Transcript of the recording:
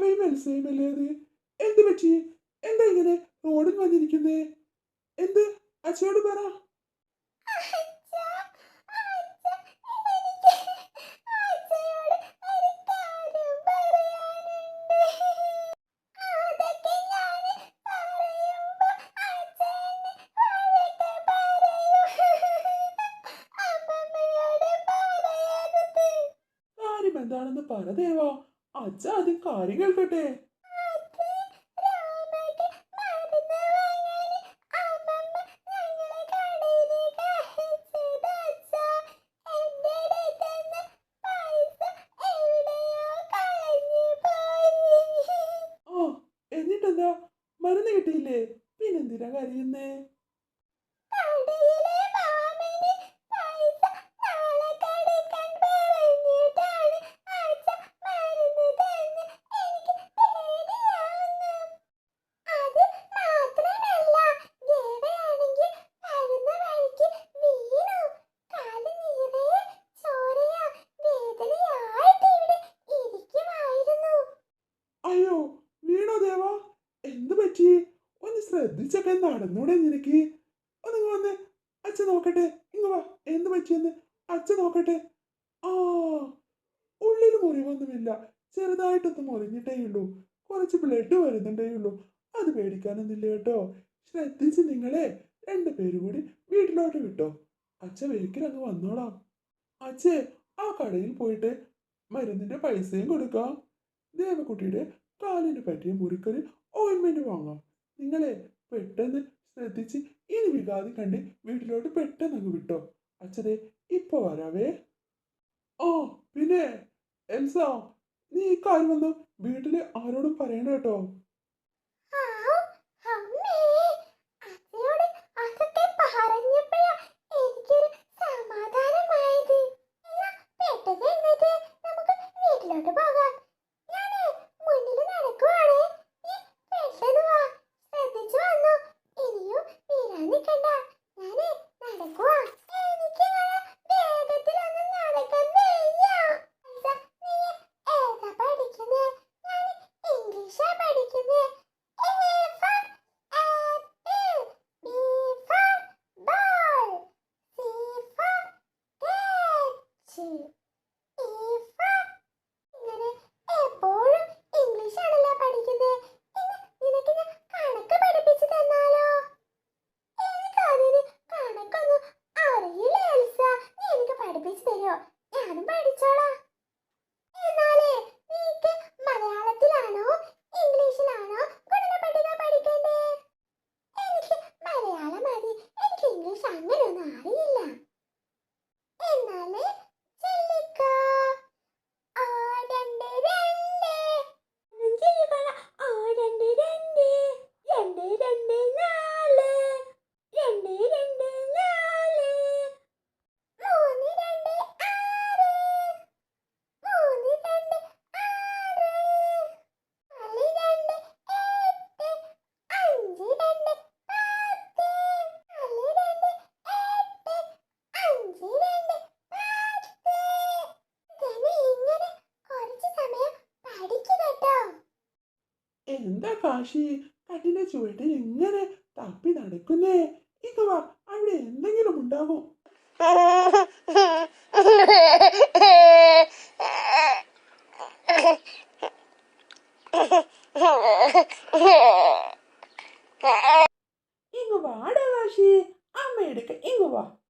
ദേവയും എൽസയും അല്ലേ അത്? എന്ത് പറ്റി? എന്താ ഇങ്ങനെ റോഡിൽ വന്നിരിക്കുന്നേ? എന്ത്? അച്ഛയോട് പറ. കാര്യം എന്താണെന്ന് പറ ദേവാ. അച്ഛ ആദ്യം കാര്യം കേൾക്കട്ടെ. ആ, എന്നിട്ടെന്താ? മരുന്ന് കിട്ടിയില്ലേ? പിന്നെന്തിനാ കരയുന്നേ? അയ്യോ, വീണോ ദേവാ? എന്ത് പറ്റി? ഒന്ന് ശ്രദ്ധിച്ചൊക്കെ നടന്നൂടെ നിനക്ക്? ഒന്ന് വന്ന് അച്ഛൻ നോക്കട്ടെ. ഇങ്ങ് വാ. എന്ത് പറ്റിയെന്ന് അച്ഛൻ നോക്കട്ടെ. ആ, ഉള്ളിൽ മുറിവൊന്നുമില്ല. ചെറുതായിട്ടൊന്ന് മുറിഞ്ഞിട്ടേ ഉള്ളൂ. കുറച്ച് ബ്ലഡ് വരുന്നുണ്ടേ ഉള്ളൂ. അത് പേടിക്കാനൊന്നുമില്ല കേട്ടോ. ശ്രദ്ധിച്ച് നിങ്ങളെ രണ്ടുപേരും കൂടി വീട്ടിലോട്ട് വിട്ടോ. അച്ഛൻ വേഗത്തിൽ അങ്ങ് വന്നോളാം. അച്ഛേ, ആ കടയിൽ പോയിട്ട് മരുന്നിന്റെ പൈസയും കൊടുക്കാം. ദേവക്കുട്ടിയുടെ കാലിന് പറ്റിയ മുറിക്കൊരു ഓയിൻമെന്റ് വാങ്ങാം. നിങ്ങളെ പെട്ടെന്ന് ശ്രദ്ധിച്ച് ഇനി വികാതെ കണ്ട് വീട്ടിലോട്ട് പെട്ടെന്ന് അങ്ങ് വിട്ടോ. അച്ഛനെ ഇപ്പൊ വരാവേ. ആ, പിന്നെ എൽസ, നീ ഈ കാര്യം വന്നു വീട്ടില് ആരോടും പറയണ്ട കേട്ടോ. എന്താ കാശി കട്ടിന്റെ ചുവട്ടിൽ ഇങ്ങനെ തപ്പി നടക്കുന്നേ? ഇങ്ങ് വാ, അവിടെ എന്തെങ്കിലും ഉണ്ടാകും. ഇങ്ങ് വാടാ കാശി, അമ്മയെടുക്ക. ഇങ്ങ് വാ.